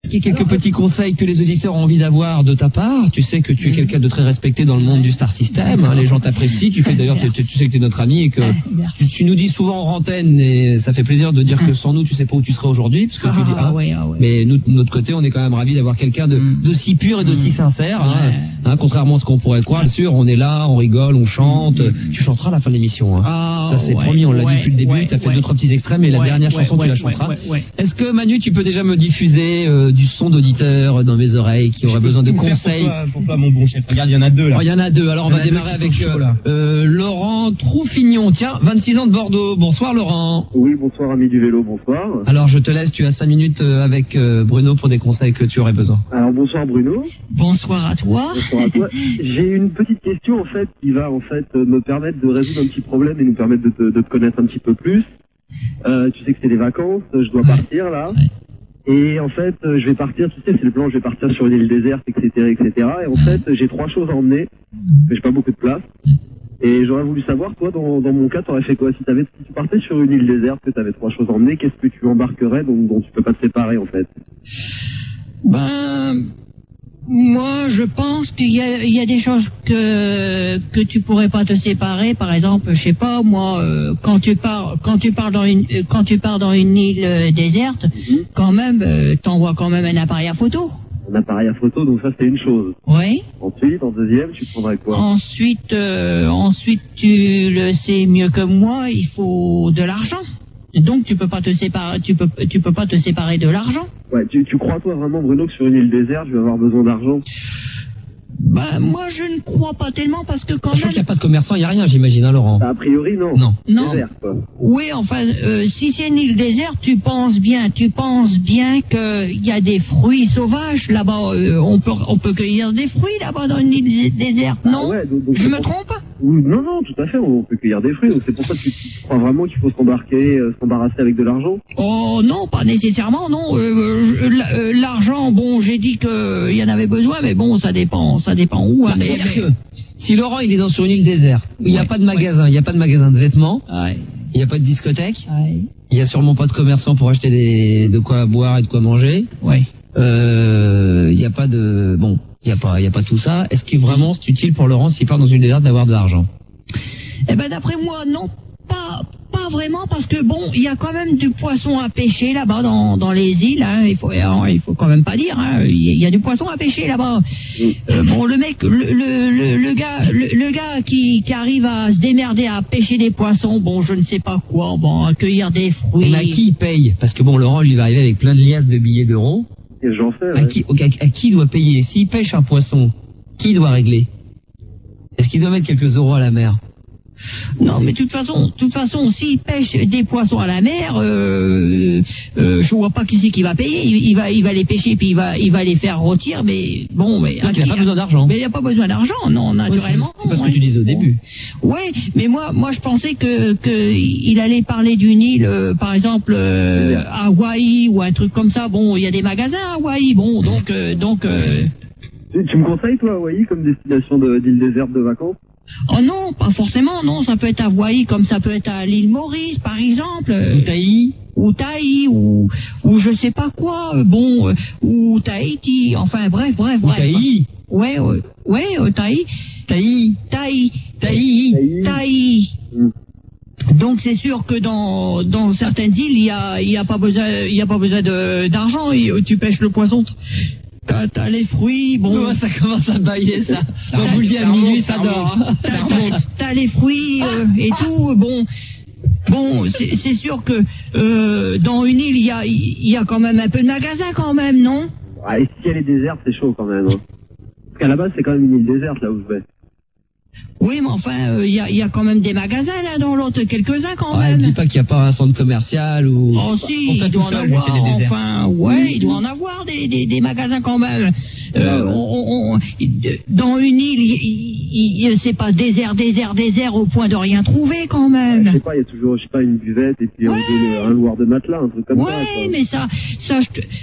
Quelques petits conseils que les auditeurs ont envie d'avoir de ta part. Tu sais que tu es quelqu'un de très respecté dans le monde du Star System. Hein, les gens t'apprécient. Tu fais d'ailleurs, tu sais que tu es notre ami et que tu nous dis souvent en antenne, et ça fait plaisir de dire que sans nous, tu sais pas où tu serais aujourd'hui, parce que tu dis mais nous, de notre côté, on est quand même ravis d'avoir quelqu'un d'aussi pur et d'aussi sincère. Hein, contrairement à ce qu'on pourrait croire. Bien sûr, on est là, on rigole, on chante. Tu chanteras à la fin de l'émission. Hein. Ça c'est promis, on l'a dit depuis le début. Tu as fait 2-3 petits extraits, mais la dernière chanson, tu la chanteras. Est-ce que Manu, tu peux déjà me diffuser du son d'auditeurs dans mes oreilles qui auraient besoin de conseils? Pourquoi mon bon chef? Regarde, il y en a deux là. Il y en a deux. Alors on va démarrer avec Laurent Troufignon. Tiens, 26 ans de Bordeaux. Bonsoir Laurent. Oui, bonsoir ami du vélo, bonsoir. Alors je te laisse, tu as 5 minutes avec Bruno pour des conseils que tu aurais besoin. Alors bonsoir Bruno. Bonsoir à toi. Bonsoir à toi. J'ai une petite question en fait qui va en fait me permettre de résoudre un petit problème et nous permettre de te connaître un petit peu plus. Tu sais que c'est les vacances, je dois partir là. Et en fait, je vais partir, tu sais, c'est le plan, je vais partir sur une île déserte, etc., etc. Et en fait, j'ai 3 choses à emmener, mais j'ai pas beaucoup de place. Et j'aurais voulu savoir, toi, dans mon cas, t'aurais fait quoi? Si tu partais sur une île déserte, que t'avais 3 choses à emmener, qu'est-ce que tu embarquerais dont tu peux pas te séparer, en fait? Moi, je pense qu'il y a des choses que tu pourrais pas te séparer. Par exemple, je sais pas, moi, quand tu pars dans une île déserte, quand même, t'envoies quand même un appareil à photo. Un appareil à photo, donc ça c'est une chose. Oui. Ensuite, en deuxième, tu prendrais quoi? Ensuite, tu le sais mieux que moi, il faut de l'argent. Donc tu peux pas te séparer, tu peux pas te séparer de l'argent. Ouais, tu crois toi vraiment Bruno que sur une île déserte, je vais avoir besoin d'argent? Moi je ne crois pas tellement parce que quand même... Sachant qu'il n'y a pas de commerçant, il n'y a rien, j'imagine, hein, Laurent? A priori, non. Non. Désert, quoi. Oui, enfin, si c'est une île déserte, tu penses bien qu'il y a des fruits sauvages là-bas. On peut cueillir des fruits là-bas dans une île déserte, non? Ouais, donc je me trompe? Non, tout à fait, on peut cueillir des fruits. Donc c'est pour ça que tu crois vraiment qu'il faut s'embarrasser avec de l'argent? Oh non, pas nécessairement, non. L'argent, bon, j'ai dit qu'il y en avait besoin, mais bon, ça dépend où. Hein, si Laurent il est sur une île déserte, où il n'y a pas de magasin, il n'y a pas de magasin de vêtements, il n'y a pas de discothèque, il n'y a sûrement pas de commerçant pour acheter de quoi boire et de quoi manger, il n'y a pas de... Bon, il n'y a pas tout ça. Est-ce que vraiment c'est utile pour Laurent s'il part dans une déserte d'avoir de l'argent? Eh ben d'après moi, non, pas vraiment, parce que bon, il y a quand même du poisson à pêcher là-bas dans les îles, hein, il faut quand même pas dire, hein, il y a du poisson à pêcher là-bas. Bon, le mec, le gars qui arrive à se démerder à pêcher des poissons, bon, je ne sais pas quoi, bon, à cueillir des fruits. Mais à qui il paye? Parce que bon, Laurent, lui va arriver avec plein de liasses de billets d'euros. Et j'en fais, à qui doit payer? S'il pêche un poisson, qui doit régler? Est-ce qu'il doit mettre quelques euros à la mer? Non, mais de toute façon, s'il pêche des poissons à la mer, je vois pas qui c'est qui va payer. Il va les pêcher puis il va les faire rôtir, mais bon, mais donc il n'a pas besoin d'argent. Mais il n'y a pas besoin d'argent, non, naturellement. C'est pas ce que tu disais au début. Ouais, mais moi je pensais que il allait parler d'une île, par exemple Hawaï ou un truc comme ça. Bon, il y a des magasins à Hawaï, bon, donc. Tu me conseilles toi Hawaï comme destination d'île déserte de vacances? Oh non, pas forcément, non, ça peut être à Hawaï comme ça peut être à l'île Maurice, par exemple. Ou Taï, ou je sais pas quoi, bon, ou Tahiti, enfin bref. Taï. Ouais, Taï. Donc c'est sûr que dans certaines îles, il y a pas besoin d'argent, tu pêches le poisson. T'as les fruits, bon... ça commence à bailler, ça. On vous le dit à minuit, ça dort. T'as les fruits et tout, bon, c'est sûr que dans une île, il y a quand même un peu de magasin, quand même, non? Ouais, et si elle est déserte, c'est chaud, quand même. Hein. Parce qu'à la base, c'est quand même une île déserte, là où je vais. Oui, mais enfin, il y a quand même des magasins l'un dans l'autre, quelques-uns quand même. Ne dis pas qu'il n'y a pas un centre commercial ou... Oh si, il doit en avoir, enfin, il doit en avoir des magasins quand même. Dans une île, c'est pas désert au point de rien trouver quand même. Je sais pas, il y a toujours, une buvette et puis un loueur de matelas, un truc comme ça. Ouais, mais ça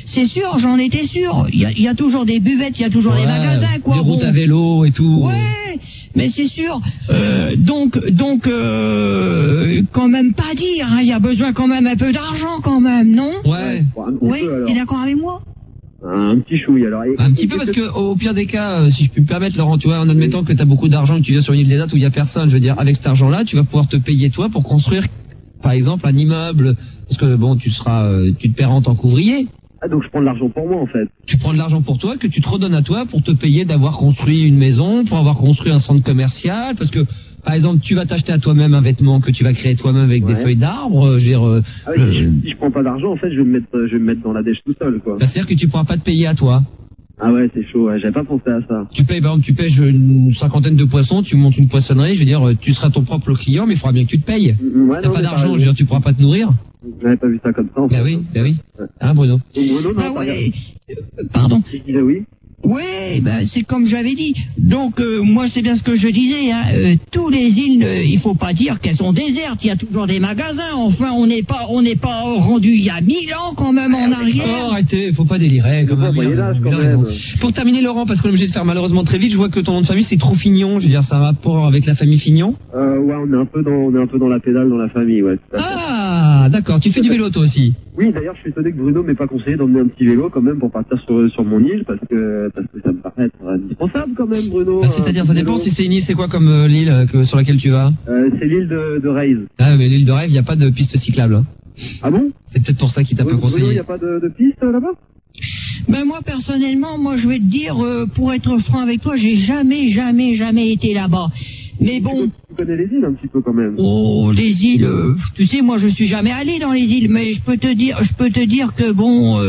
c'est sûr, j'en étais sûr. Il y a toujours des buvettes, il y a toujours des magasins, quoi. Des routes à vélo et tout. Ouais, mais c'est sûr. Donc, quand même pas dire, hein, il y a besoin quand même un peu d'argent quand même, non? Ouais. Oui, t'es d'accord avec moi? Un petit chouille, alors. Un petit peu parce que, au pire des cas, si je puis me permettre, Laurent, tu vois, en admettant que tu as beaucoup d'argent, que tu viens sur une île déserte où il y a personne, je veux dire, avec cet argent-là, tu vas pouvoir te payer toi pour construire, par exemple, un immeuble, parce que bon, tu te paieras en tant qu'ouvrier. Ah, donc je prends de l'argent pour moi, en fait. Tu prends de l'argent pour toi, que tu te redonnes à toi pour te payer d'avoir construit une maison, pour avoir construit un centre commercial, parce que, par exemple, tu vas t'acheter à toi-même un vêtement que tu vas créer toi-même avec des feuilles d'arbre, je veux dire... Ah oui, si je prends pas d'argent, en fait, je vais me mettre dans la dèche tout seul, quoi. Bah, c'est-à-dire que tu pourras pas te payer à toi. Ah ouais, c'est chaud, ouais, j'avais pas pensé à ça. Tu payes, par exemple, tu pêches une cinquantaine de poissons, tu montes une poissonnerie, je veux dire, tu seras ton propre client, mais il faudra bien que tu te payes. Ouais, t'as pas d'argent, je veux dire, tu pourras pas te nourrir. J'avais pas vu ça comme ça, en fait. Bah oui. Ouais. Hein, Bruno? Bruno, non, Ah ouais. Pardon. Tu disais oui? Oui, ben, c'est comme j'avais dit. Donc, moi, c'est bien ce que je disais. Hein. Tous les îles, il faut pas dire qu'elles sont désertes. Il y a toujours des magasins. Enfin, on n'est pas rendu il y a 1000 ans quand même en arrière. Oh, arrêtez, faut pas délirer quand même. Quand même. Pour terminer, Laurent, parce qu'on est obligé de faire malheureusement très vite, je vois que ton nom de famille c'est trop Fignon. Je veux dire, ça a un rapport avec la famille Fignon. Ouais, on est un peu dans la pédale dans la famille, ouais. Ah, d'accord. Tu fais du vélo toi aussi. Oui, d'ailleurs, je suis étonné que Bruno m'ait pas conseillé d'emmener un petit vélo quand même pour partir sur mon île, parce que ça me paraît être indispensable quand même, Bruno. Bah, c'est-à-dire, ça dépend si c'est une île, c'est quoi comme l'île sur laquelle tu vas? C'est l'île de Raise. Ah, mais l'île de Rêve, il n'y a pas de piste cyclable. Hein. Ah bon? C'est peut-être pour ça qu'il t'a peu Bruno, il conseillé. n'y a pas de piste là-bas? Ben moi personnellement, moi je vais te dire, pour être franc avec toi, j'ai jamais été là-bas. Mais bon. Tu connais les îles un petit peu quand même. Oh, les îles, tu sais, moi je suis jamais allé dans les îles, mais je peux te dire que bon,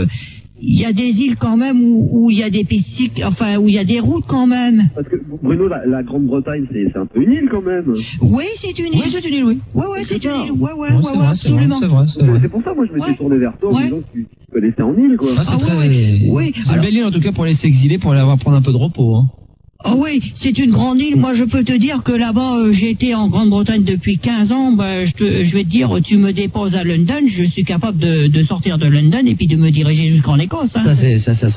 il y a des îles quand même où il y a des pistes, enfin où il y a des routes quand même. Parce que Bruno, la Grande-Bretagne, c'est un peu une île quand même. Oui, c'est une île. Oui, c'est une île, oui. Ouais, c'est une île. Ouais, Ouais, c'est vrai, absolument. C'est vrai. C'est pour ça, moi, je m'étais Ouais. tourné vers toi en Ouais. disant que tu connaissais en île, quoi. Ah, c'est Ah, très... oui. C'est une belle île en tout cas pour aller s'exiler, pour aller avoir prendre un peu de repos. Hein. Ah oui, c'est une grande île. Moi, je peux te dire que là-bas, j'ai été en Grande-Bretagne depuis 15 ans. Ben, je vais te dire, tu me déposes à London, je suis capable de sortir de London et puis de me diriger jusqu'en Écosse. Hein. Ça sera...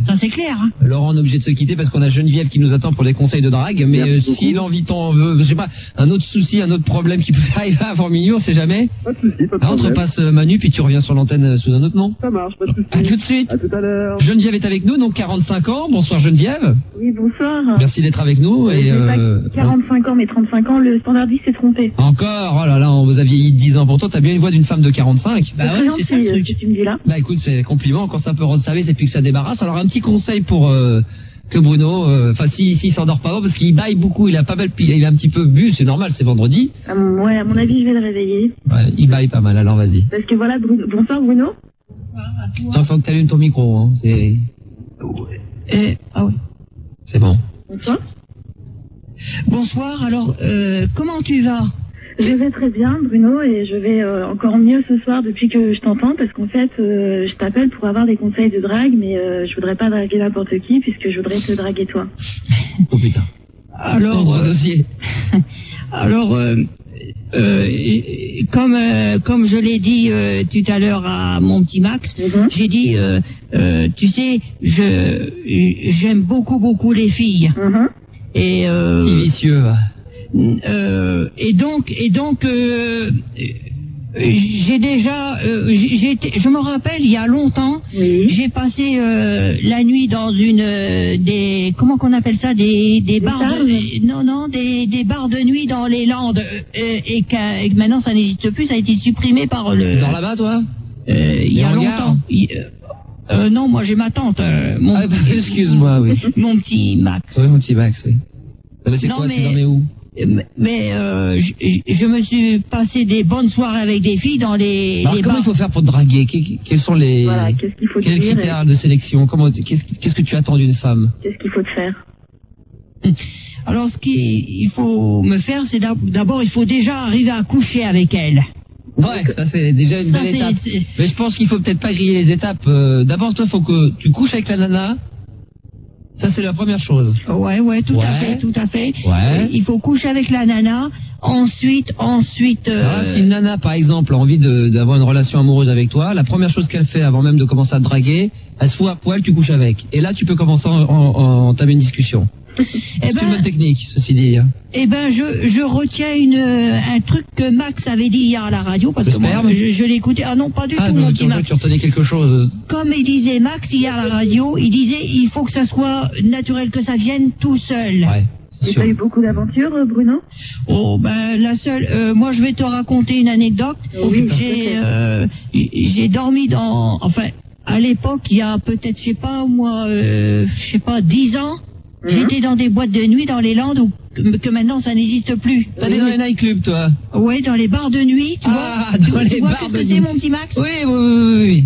Ça, c'est clair. Hein. Laurent, on est obligé de se quitter parce qu'on a Geneviève qui nous attend pour des conseils de drague. Mais Merci si l'envie t'en veut, je sais pas, un autre souci, un autre problème qui peut arriver avant minuit, on sait jamais. Pas de soucis, pas de Alors, on te problème. repasse Manu, puis tu reviens sur l'antenne sous un autre nom. Ça marche, pas de soucis. À tout de suite. À tout à l'heure. Geneviève est avec nous, donc 45 ans. Bonsoir Geneviève. Oui, bonsoir. Merci d'être avec nous. Et J'ai pas 45 ans, mais 35 ans, le standard 10 s'est trompé. encore, oh là là, on vous a vieilli de 10 ans. Pourtant, t'as bien une voix d'une femme de 45. Bah ouais, c'est ça le truc. que tu me dis là. Bah écoute, c'est compliment. Quand ça peut rendre service et puis que ça débarrasse. Alors un petit conseil pour que Bruno, enfin s'il s'endort pas, parce qu'il baille beaucoup, il a pas mal, il a un petit peu bu, c'est normal, c'est vendredi. Ouais, à mon avis, je vais le réveiller. Ouais, il baille pas mal. Alors vas-y. Parce que voilà, bonsoir Bruno. Attends, faut que t'allumes ton micro. Hein. Ah oui. C'est bon. Bonsoir. Bonsoir. Alors, comment tu vas? Je vais très bien, Bruno, et je vais encore mieux ce soir depuis que je t'entends, parce qu'en fait, je t'appelle pour avoir des conseils de drague, mais je voudrais pas draguer n'importe qui, puisque je voudrais te draguer toi. Oh putain. Alors, Gros dossier. alors, comme je l'ai dit tout à l'heure à mon petit Max, j'ai dit, tu sais, j'aime beaucoup les filles. Et Petit vicieux. Va. et donc j'ai déjà je me rappelle il y a longtemps, Oui. j'ai passé la nuit dans des comment qu'on appelle ça, des bars des bars de nuit dans les Landes, et que maintenant ça n'existe plus, ça a été supprimé par le Dors là-bas, toi? il y a hangars longtemps. Non, moi j'ai ma tante, Ah, bah, excuse-moi, oui. mon petit Max. Oui, mon petit Max, oui. Ah, mais c'est Non, quoi, tu mais- dormais où? Mais je me suis passé des bonnes soirées avec des filles dans les Alors, comment bars. il faut faire pour te draguer? Quels sont les Voilà, qu'est-ce qu'il faut te quels dire critères de sélection? Qu'est-ce que tu attends d'une femme? Qu'est-ce qu'il faut te faire? Alors ce qu'il faut me faire, c'est d'abord il faut déjà arriver à coucher avec elle. Ouais, ça c'est déjà une Ça, belle c'est- étape. c'est- Mais je pense qu'il faut peut-être pas griller les étapes. D'abord, toi, faut que tu couches avec la nana. Ça, c'est la première chose. Ouais, tout à Ouais. fait. Ouais. Il faut coucher avec la nana. Ensuite. Alors, si une nana, par exemple, a envie d'avoir une relation amoureuse avec toi, la première chose qu'elle fait avant même de commencer à te draguer, elle se fout à poil, tu couches avec. Et là, tu peux commencer à entamer une discussion. Eh C'est une bonne technique, ceci dit. Eh ben, je retiens un truc que Max avait dit hier à la radio, parce Le que moi, sperme je l'écoutais. Ah non, pas du tout, Ah mon non, petit Max. tu retenais quelque chose. Comme il disait Max hier à la radio, il disait il faut que ça soit naturel, que ça vienne tout seul. Ouais, c'est Et sûr. t'as eu beaucoup d'aventures, Bruno? Oh ben la seule, moi je vais te raconter une anecdote. Oui, J'ai dormi enfin à l'époque il y a peut-être je sais pas 10 ans. J'étais dans des boîtes de nuit dans les Landes que maintenant ça n'existe plus. T'allais dans les nightclubs, toi? Ouais, dans les bars de nuit, tu Ah, vois. dans les tu vois bars qu'est-ce de que nuit. c'est mon petit Max? Oui.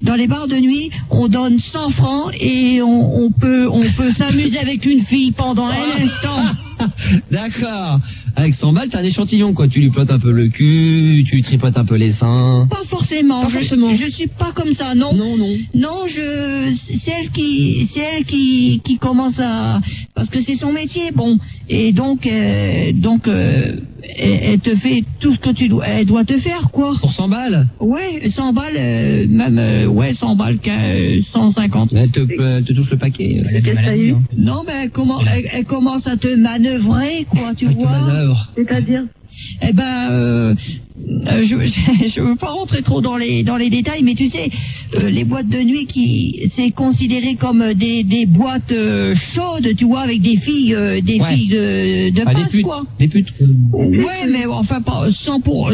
Dans les bars de nuit, on donne 100 francs et on peut s'amuser avec une fille pendant un instant. D'accord. Avec 100 balles, t'as un échantillon, quoi. Tu lui plottes un peu le cul, tu lui tripotes un peu les seins. Pas forcément. Pas forcément. Je suis pas comme ça, non. Non. Non, c'est elle qui commence à, parce que c'est son métier, bon, et donc, elle te fait tout ce que elle doit te faire, quoi. Pour 100 balles? Ouais, 100 balles, même, 100 balles, 150. Elle te touche le paquet. Qu'est-ce que t'as eu? Non, ben, elle commence à te manœuvrer, quoi, tu Elle te vois. manœuvre. C'est-à-dire? Eh ben, je veux pas rentrer trop dans les détails, mais tu sais, les boîtes de nuit c'est considéré comme des boîtes chaudes, tu vois, avec des filles, filles de Ah, passe, quoi. Des putes. Ouais, mais enfin pas sans pour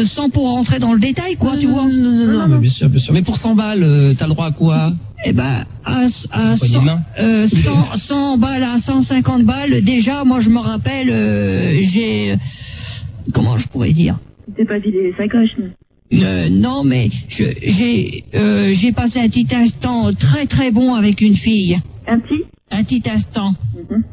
rentrer dans le détail, quoi, tu vois. Non, mais bien sûr. Mais pour 100 balles, t'as le droit à quoi? Eh ben, à Poignée de main. 100 balles à 150 balles, déjà, moi je me rappelle, comment je pourrais dire? T'es pas dit des sacoches, non? Non, mais j'ai passé un petit instant très très bon avec une fille. Un petit instant.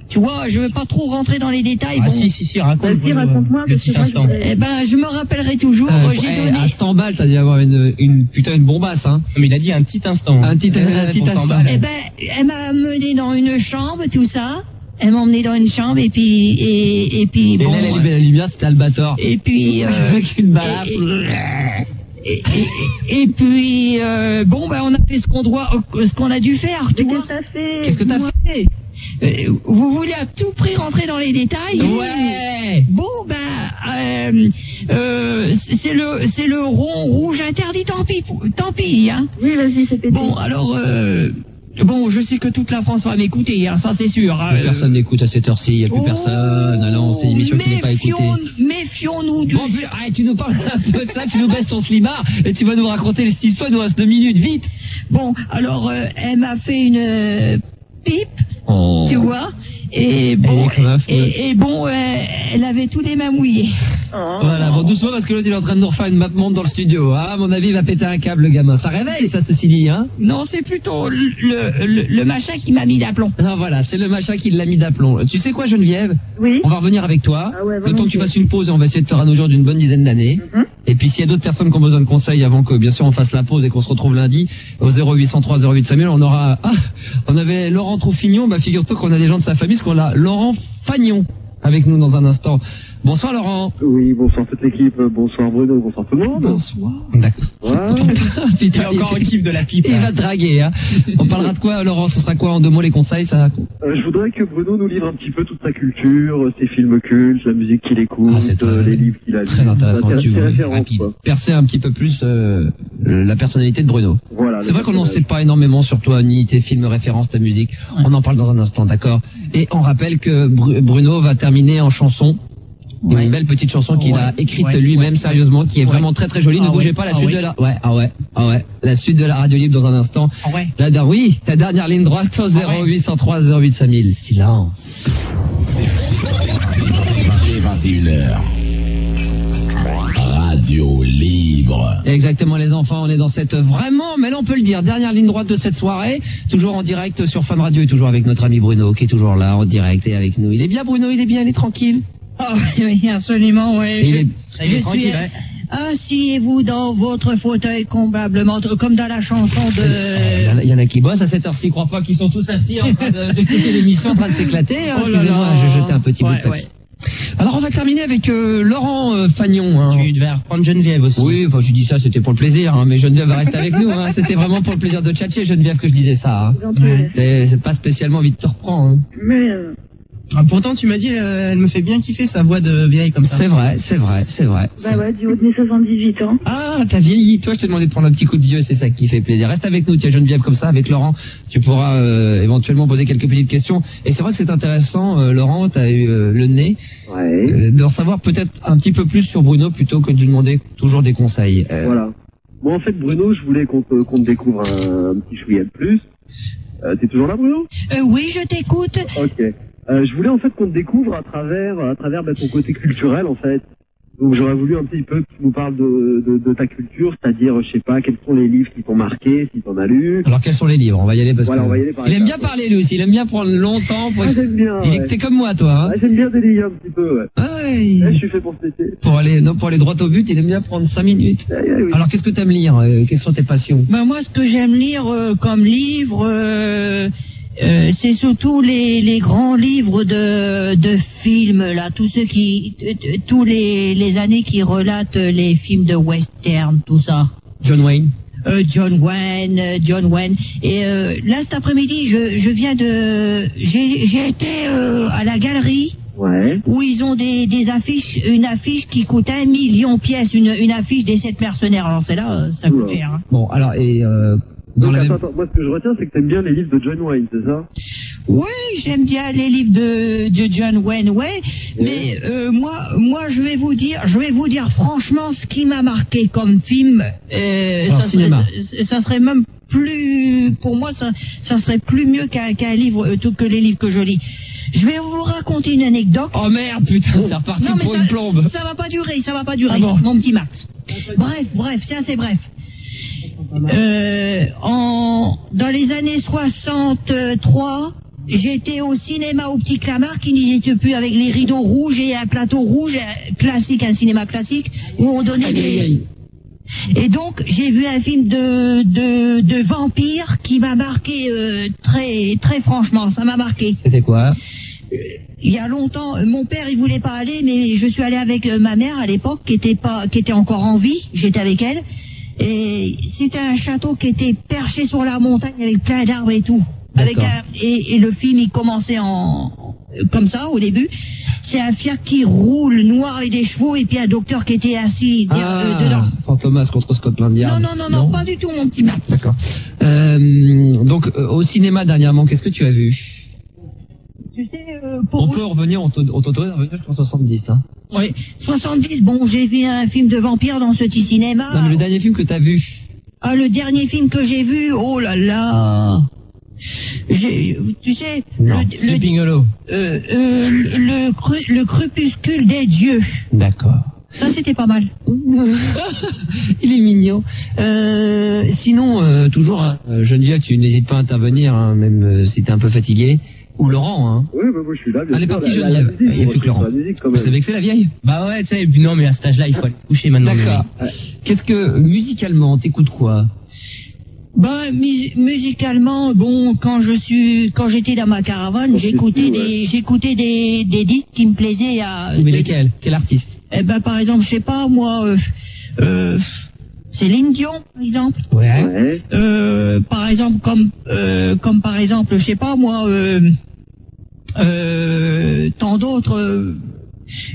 Tu vois, je veux pas trop rentrer dans les détails. Ah bon. si, raconte. Vas-y, raconte-moi, le parce que petit moi, instant. Eh ben, je me rappellerai toujours. J'ai donné. À 100 balles, t'as dû avoir une bombasse, hein. Non, mais il a dit un petit instant. Un petit pour 100 instant. balles. Eh ben, elle m'a amené dans une chambre, tout ça. Elle m'a emmené dans une chambre et puis Et bon. là, la lumière, c'était Albator. Et puis. Avec une balafre. Et puis bon ben on a fait ce qu'on a dû faire, tu Mais vois. qu'est-ce que t'as fait? Qu'est-ce que t'as fait? Vous voulez à tout prix rentrer dans les détails? Ouais. Bon ben c'est le rond rouge interdit, tant pis hein. Oui, vas-y, c'est pété. Bon alors bon je sais que toute la France va m'écouter hein, ça c'est sûr. Hein. Personne n'écoute à cette heure-ci, il n'y a plus personne. Alors, c'est une émission qui n'est pas écoutée. Méfions-nous du Bon, arrête, tu nous parles un peu de ça, tu nous baisses ton slibard et tu vas nous raconter cette histoire, il nous reste 2 minutes, vite. Bon alors elle m'a fait une pipe. Oh. Tu vois, et bon, Elle est comme un feu. et bon, elle avait tous les mains mouillées. Oh. Voilà, bon, doucement parce que l'autre il est en train de nous refaire une map monde dans le studio. Ah, à mon avis, il va péter un câble, le gamin. Ça réveille, ça, ceci dit, hein. Non, c'est plutôt le machin qui m'a mis d'aplomb. Non, voilà, c'est le machin qui l'a mis d'aplomb. Tu sais quoi, Geneviève? Oui. On va revenir avec toi. Ah ouais, le temps que tu volontiers. fasses une pause et on va essayer de te ranourrir d'une bonne dizaine d'années. Et puis s'il y a d'autres personnes qui ont besoin de conseils avant que bien sûr on fasse la pause et qu'on se retrouve lundi au 0803 08 5000, on aura on avait Laurent Trouffignon, bah figure-toi qu'on a des gens de sa famille, parce qu'on a Laurent Fagnon avec nous dans un instant. Bonsoir Laurent. Oui, bonsoir toute l'équipe, bonsoir Bruno, bonsoir tout le monde. Bonsoir. D'accord. Ouais. Il a encore un kiff de la pipe. Il là. va te draguer, hein. On parlera de quoi Laurent? Ce sera quoi en 2 mots les conseils ça? Je voudrais que Bruno nous livre un petit peu toute sa culture, ses films cultes, la musique qu'il écoute, Ah, c'est très- les livres qu'il a lus. Très intéressant. Ses Tu veux références, quoi. percer un petit peu plus la personnalité de Bruno. Voilà. C'est vrai qu'on n'en sait pas énormément sur toi, ni tes films références, ta musique. On en parle dans un instant, d'accord? Et on rappelle que Bruno va terminer en chanson. Une belle petite chanson qu'il a écrite lui-même sérieusement, qui est vraiment très très jolie. Ne bougez pas, la suite de la... La suite de la radio libre dans un instant. Ta dernière ligne droite au 0803 08 5000. Silence. 21h. Radio libre. Exactement les enfants, on est dans cette vraiment, mais là on peut le dire, dernière ligne droite de cette soirée, toujours en direct sur Fun Radio et toujours avec notre ami Bruno qui est toujours là en direct et avec nous. Il est bien Bruno, il est tranquille. Ah oui, absolument, oui. Il est Il est tranquille, hein. Asseyez-vous dans votre fauteuil convenablement, comme dans la chanson de... Il y en a qui bossent à cette heure-ci, crois pas qu'ils sont tous assis en train d'écouter l'émission, en train de s'éclater. Hein. Oh là Excusez-moi, là. j'ai jeté un petit bout de papier. Ouais. Alors on va terminer avec Laurent Fagnon. Hein. Tu devais reprendre Geneviève aussi. Oui, enfin je dis ça, c'était pour le plaisir, hein, mais Geneviève va rester avec nous. Hein. C'était vraiment pour le plaisir de tchatcher, Geneviève, que je disais ça. Hein. Gentil. Et c'est pas spécialement vite te reprendre. Hein. Mais Ah, pourtant, tu m'as dit, elle me fait bien kiffer sa voix de vieille comme ça. C'est vrai, c'est vrai, c'est vrai. Bah ouais, du haut de mes 78 ans. Ah, t'as vieilli. Toi, je t'ai demandé de prendre un petit coup de vieux, c'est ça qui fait plaisir. Reste avec nous, tiens, Geneviève, comme ça, avec Laurent. Tu pourras éventuellement poser quelques petites questions. Et c'est vrai que c'est intéressant, Laurent, t'as eu le nez, de savoir peut-être un petit peu plus sur Bruno plutôt que de lui demander toujours des conseils. Voilà. Moi, en fait, Bruno, je voulais qu'on te découvre un petit chouïa de plus. T'es toujours là, Bruno? Oui, je t'écoute. Ok. Je voulais en fait qu'on te découvre à travers ton côté culturel en fait. Donc j'aurais voulu un petit peu que tu nous parles de ta culture, c'est-à-dire je sais pas quels sont les livres qui t'ont marqué, si t'en as lu. Alors quels sont les livres? On va y aller parce voilà, que on va y aller par il aime étapes, bien parler lui aussi, il aime bien prendre longtemps. Pour... j'aime bien. T'es comme moi toi. Hein, j'aime bien délier un petit peu. Ouais. Je suis fait pour ce métier. Pour aller droit au but, il aime bien prendre 5 minutes. Oui. Alors qu'est-ce que t'aimes lire? Quelles sont tes passions? Ben moi, ce que j'aime lire comme livre, c'est surtout les grands livres de films là, tous ceux tous les années qui relatent les films de western, tout ça. John Wayne. John Wayne. Et là cet après-midi, j'ai été à la galerie. Ouais. Où ils ont des affiches, une affiche qui coûte 1 million de pièces, une affiche des 7 mercenaires. Alors c'est là, ça coûte cher. Hein. Bon, alors donc, attends, moi ce que je retiens c'est que t'aimes bien les livres de John Wayne, c'est ça? Oui, j'aime bien les livres de John Wayne, ouais. Mais moi je vais vous dire franchement ce qui m'a marqué comme film. Cinéma. Ça serait même plus, pour moi ça serait plus mieux qu'un livre, tout que les livres que je lis. Je vais vous raconter une anecdote. Oh merde, putain, c'est reparti pour une plombe. Ça va pas durer, ah bon. Mon petit Max. Bref, c'est assez bref. Dans les années 63, j'étais au cinéma au Petit Clamart qui n'existe plus, avec les rideaux rouges et un plateau rouge classique, un cinéma classique où on donnait des... Et donc j'ai vu un film de vampire qui m'a marqué très très franchement, ça m'a marqué. C'était quoi? Il y a longtemps, mon père il voulait pas aller, mais je suis allé avec ma mère à l'époque qui était encore en vie, j'étais avec elle. Et c'était un château qui était perché sur la montagne avec plein d'arbres et tout. Et le film il commençait comme ça au début. C'est un Fiat qui roule noir et des chevaux et puis un docteur qui était assis dedans. Fantomas contre Scotland Yard. Non, pas du tout mon petit Max. D'accord. Donc au cinéma dernièrement, qu'est-ce que tu as vu? Tu sais, on peut revenir, on t'autorise à revenir jusqu'en 70, hein. Oui, 70, bon, j'ai vu un film de vampire dans ce petit cinéma. Non, mais le dernier film que t'as vu? Ah, le dernier film que j'ai vu, oh là là. Tu sais, Sleeping Hollow. Le crépuscule des dieux. D'accord. Ça, c'était pas mal. Il est mignon. Sinon, toujours, Geneviève, tu n'hésites pas à intervenir, hein, même si t'es un peu fatigué. Ou Laurent, hein. Oui, bah moi je suis là. Elle est partie, Geneviève. Il n'y a plus que Laurent. Vous savez que c'est la vieille? Bah ouais, tu sais, non, mais à cet âge-là, il faut aller coucher maintenant. D'accord. Qu'est-ce que, musicalement, t'écoutes quoi? Ben, musicalement, bon, quand j'étais dans ma caravane, j'écoutais des disques qui me plaisaient Mais lesquels? Quel artiste? Eh ben, par exemple, je sais pas, moi, Céline Dion, par exemple. Ouais. Par exemple, comme par exemple, je sais pas, moi, tant d'autres,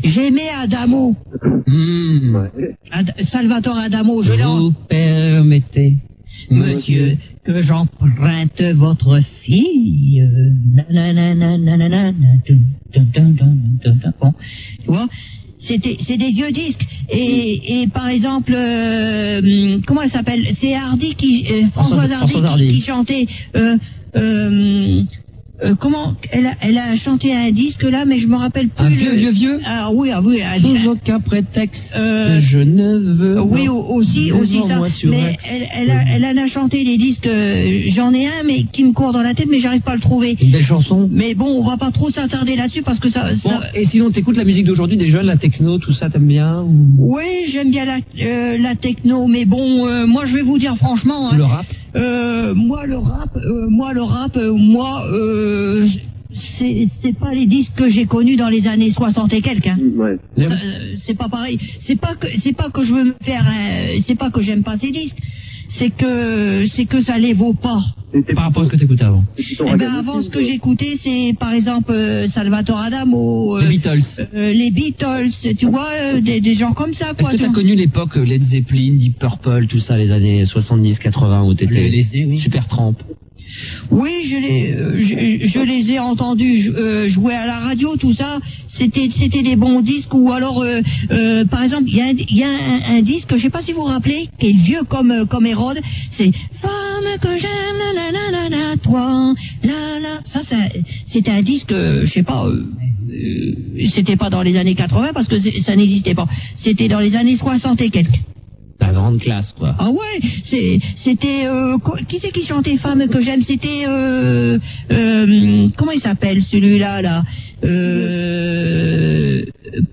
j'aimais Adamo. Salvatore Adamo, Vous permettez, monsieur, que j'emprunte votre fille. Bon, tu vois, c'est des vieux disques. Et par exemple, comment elle s'appelle? C'est Hardy Françoise Hardy qui chantait. Comment elle a chanté un disque là, mais je me rappelle plus. Un vieux. Ah oui. Sans aucun prétexte. Je ne veux. Oui, aussi ça. Mais elle en a chanté des disques. J'en ai un, mais qui me court dans la tête, mais j'arrive pas à le trouver. Une belle chanson. Mais bon, on va pas trop s'attarder là-dessus parce que ça. Bon, et sinon, t'écoutes la musique d'aujourd'hui des jeunes, la techno, tout ça, t'aimes bien ou... Oui, j'aime bien la techno, mais bon, moi je vais vous dire franchement. Le rap. Moi le rap, c'est pas les disques que j'ai connus dans les années 60 et quelques. Hein. Ouais. C'est pas pareil. C'est pas que je veux me faire. C'est pas que j'aime pas ces disques. c'est que ça les vaut pas. Par rapport à ce que t'écoutais avant. Eh ben avant, ce que j'écoutais, c'est par exemple Salvatore Adamo, Les Beatles. les Beatles, tu vois, des gens comme ça, quoi. Est-ce que t'as connu l'époque Led Zeppelin, Deep Purple, tout ça, les années 70-80 où t'étais LSD, oui. super trempe? Oui, je les ai entendus jouer à la radio, tout ça. C'était des bons disques. Ou alors, par exemple, il y a un disque, je sais pas si vous vous rappelez, qui est vieux comme Hérode. C'est Femme que j'aime, la la la la, toi, la la. Ça c'était un disque, je sais pas. C'était pas dans les années 80 parce que ça n'existait pas. C'était dans les années 60 et quelques. La grande classe, quoi. Ah ouais, c'était qui c'est qui chantait Femme que j'aime? C'était comment il s'appelle celui-là là?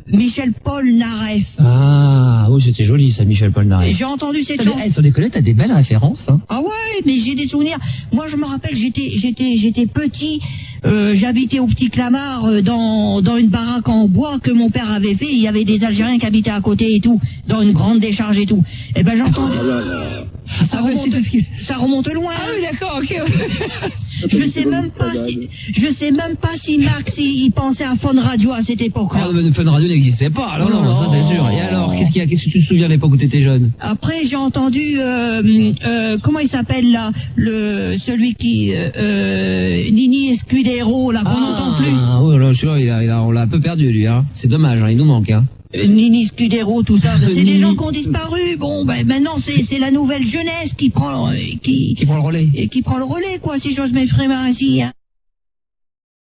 Michel Polnareff. Ah, oh, c'était joli ça, Michel Polnareff. J'ai entendu cette chanson. Sans déconner, t'as des belles références, hein. Ah ouais, mais j'ai des souvenirs. Moi, je me rappelle, j'étais petit. J'habitais au Petit Clamart dans une baraque en bois que mon père avait fait. Il y avait des Algériens qui habitaient à côté et tout, dans une grande décharge et tout. Et ben j'entends. Ça remonte loin. Ah oui, d'accord, ok. Je sais même pas si Max il pensait à Fun Radio à cette époque-là. Ah, mais Fun Radio n'existait pas. Alors non, ça c'est sûr. Et alors, qu'est-ce que tu te souviens de l'époque où t'étais jeune? Après, j'ai entendu comment il s'appelle là, celui qui Nini Escudero là qu'on n'entend plus. Ah oui, alors celui-là, on l'a un peu perdu lui, hein. C'est dommage, hein, il nous manque, hein. Nini Scudero, tout ça, c'est des gens qui ont disparu. Bon, ben maintenant c'est la nouvelle jeunesse qui prend le relais. Et qui prend le relais, quoi, si j'ose m'exprimer ainsi. Hein.